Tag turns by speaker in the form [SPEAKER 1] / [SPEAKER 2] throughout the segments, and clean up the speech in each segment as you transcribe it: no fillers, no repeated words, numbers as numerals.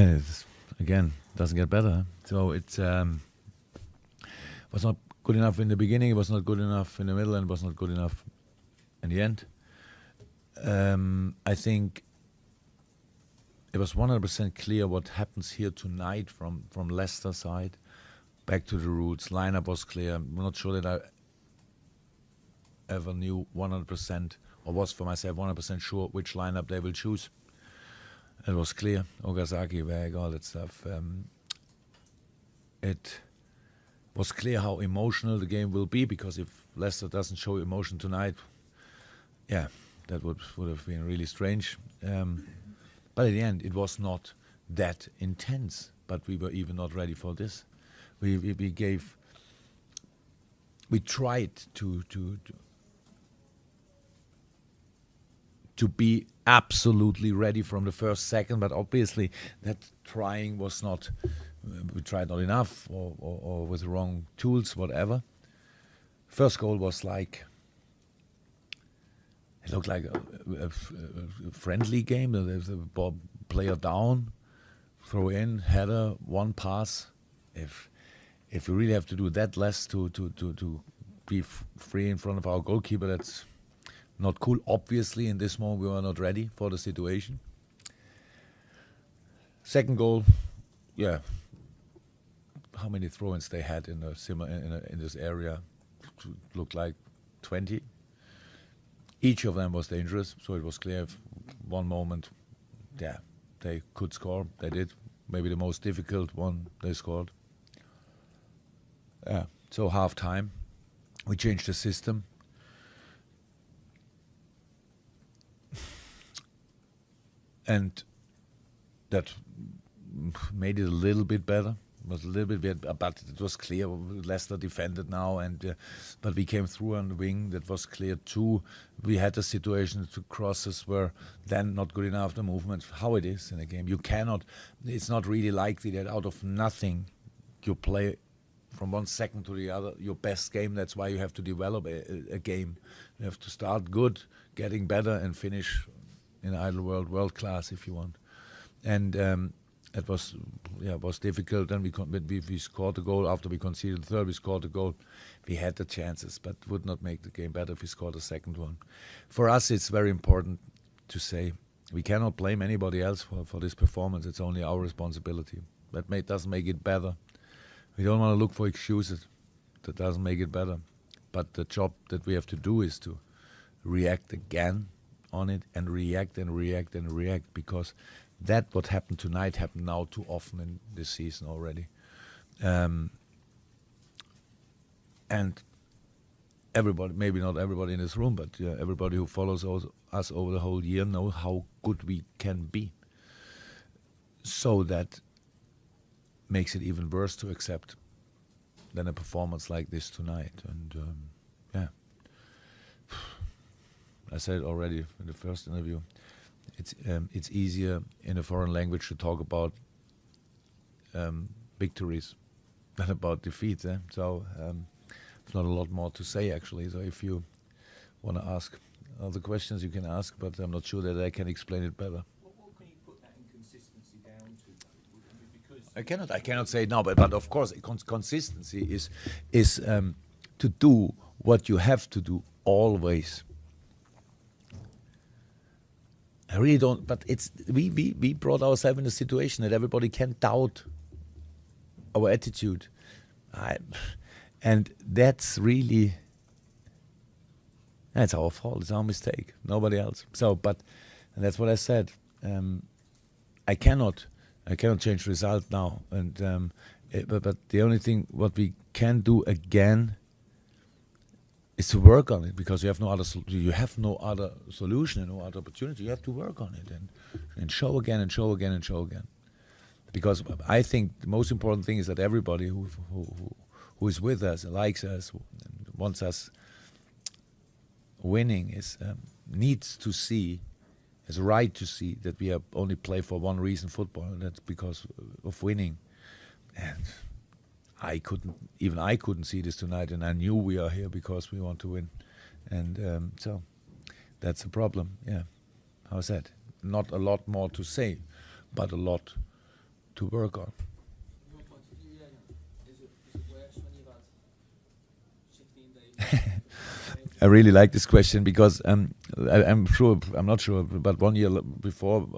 [SPEAKER 1] And it's, again, doesn't get better. So it was not good enough in the beginning, it was not good enough in the middle, and it was not good enough in the end. I think it was 100% clear what happens here tonight from Leicester side. Back to the roots. Lineup was clear. I'm not sure that I ever knew 100%, or was for myself 100% sure which lineup they will choose. It was clear. Ogasaki, Weg, all that stuff. It was clear how emotional the game will be, because if Leicester doesn't show emotion tonight, yeah, that would have been really strange. But in the end, it was not that intense. But we were even not ready for this. We tried to be absolutely ready from the first second, but obviously that trying was not. We tried not enough, or with the wrong tools, whatever. First goal was like, it looked like a friendly game. There's a ball, player down, throw in, header, one pass. If we really have to do that less to be free in front of our goalkeeper, that's not cool. Obviously, in this moment, we were not ready for the situation. Second goal, yeah. How many throw-ins they had in this area? Looked like 20. Each of them was dangerous, so it was clear. If one moment, yeah, they could score. They did. Maybe the most difficult one they scored. Yeah. So half time, we changed the system. And that made it a little bit better. It was a little bit weird, but it was clear. Leicester defended now, but we came through on the wing. That was clear too. We had a situation to crosses were then not good enough. The movement, how it is in a game, you cannot. It's not really likely that out of nothing you play from one second to the other your best game. That's why you have to develop a game. You have to start good, getting better, and finish in idle world class if you want. And it was difficult. Then we scored the goal after we conceded the third. We scored the goal. We had the chances, but would not make the game better if we scored a second one. For us, it's very important to say we cannot blame anybody else for this performance. It's only our responsibility. That doesn't make it better. We don't want to look for excuses. That doesn't make it better. But the job that we have to do is to react again on it, and react and react and react, because that what happened tonight happened now too often in this season already. And everybody, maybe not everybody in this room, but everybody who follows us over the whole year knows how good we can be. So that makes it even worse to accept than a performance like this tonight. And yeah, I said it already in the first interview. It's easier in a foreign language to talk about victories than about defeats. So there's not a lot more to say actually. So if you want to ask other questions, you can ask, but I'm not sure that I can explain it better.
[SPEAKER 2] What can you put that inconsistency down to? Because
[SPEAKER 1] I cannot say no, but of course consistency is to do what you have to do always. I really don't, but we brought ourselves in a situation that everybody can doubt our attitude, and that's our fault. It's our mistake, nobody else. So, and that's what I said. I cannot change the result now, and but the only thing what we can do again is to work on it, because you have no other solution and no other opportunity. You have to work on it and show again and show again and show again. Because I think the most important thing is that everybody who is with us, likes us, wants us winning, needs to see, has a right to see that we have only play for one reason, football, and that's because of winning. And I couldn't see this tonight, and I knew we are here because we want to win, and so that's the problem. Yeah, how is that? Not a lot more to say, but a lot to work on.
[SPEAKER 3] From your point of view, is it worse when you've had 16 days?
[SPEAKER 1] I really like this question because I'm not sure, but 1 year before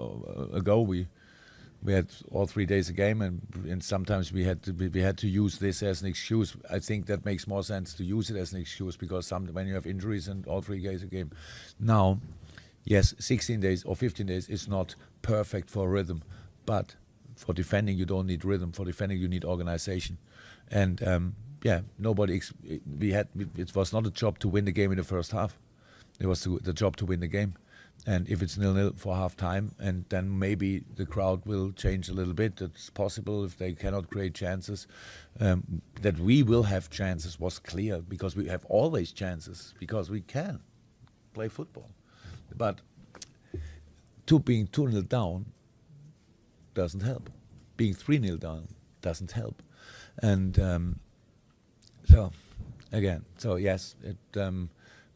[SPEAKER 1] ago we had all 3 days a game, and sometimes we had to use this as an excuse. I think that makes more sense to use it as an excuse because when you have injuries and all 3 days a game. Now, yes, 16 days or 15 days is not perfect for rhythm, but for defending you don't need rhythm. For defending you need organization, and it was not a job to win the game in the first half. It was the job to win the game. And if it's 0-0 for half time, and then maybe the crowd will change a little bit. It's possible if they cannot create chances. That we will have chances was clear because we have always chances because we can play football. But being 2-0 down doesn't help. Being 3-0 down doesn't help. And yes,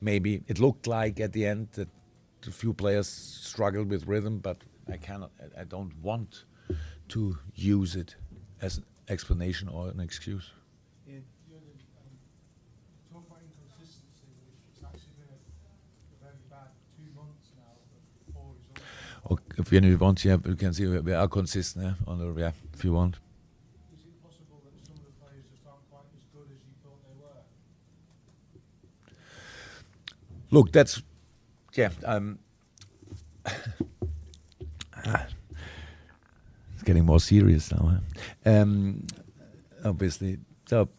[SPEAKER 1] maybe it looked like at the end that a few players struggled with rhythm, but I don't want to use it as an explanation or an excuse.
[SPEAKER 4] Ian, talk about inconsistency, which it's actually been a very bad 2 months now of poor results.
[SPEAKER 1] If you want, you can see we are consistent if you want.
[SPEAKER 4] Is it possible that some of the players just aren't quite as good as you thought they were?
[SPEAKER 1] Look, that's it's getting more serious now. Obviously, so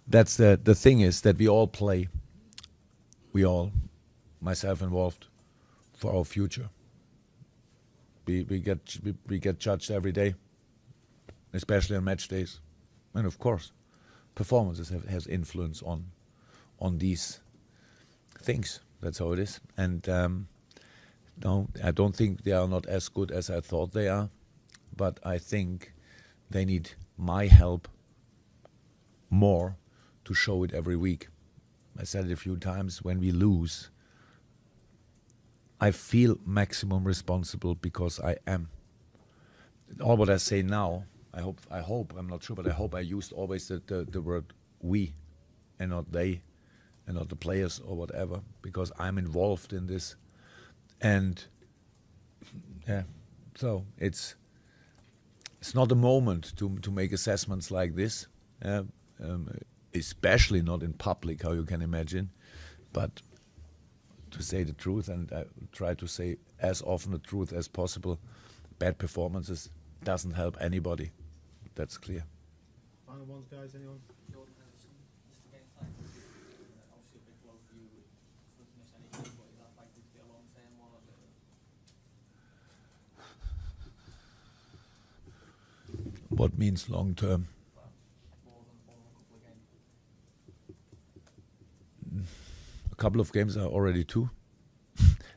[SPEAKER 1] that's the thing is that we all play. We all, myself involved, for our future. We get judged every day, especially on match days, and of course, performances has influence on these things. That's how it is. And no, I don't think they are not as good as I thought they are, but I think they need my help more to show it every week. I said it a few times, when we lose, I feel maximum responsible because I am. All what I say now, I hope, I'm not sure, but I hope I used always the word we and not they and not the players or whatever, because I'm involved in this. And so it's not a moment to make assessments like this, especially not in public, how you can imagine, but to say the truth, and I try to say as often the truth as possible. Bad performances doesn't help anybody. That's clear.
[SPEAKER 4] Final ones, guys, anyone?
[SPEAKER 3] Jordan, just to get time, obviously a big blow for you for to miss any game, but is that likely to be a long-term one? Or
[SPEAKER 1] What means long term?
[SPEAKER 3] more than a couple of games?
[SPEAKER 1] A couple of games are already 2.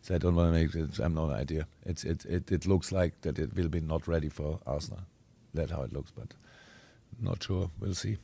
[SPEAKER 1] So I don't want to make it. I'm no idea. It looks like that it will be not ready for Arsenal. That's how it looks, but not sure. We'll see.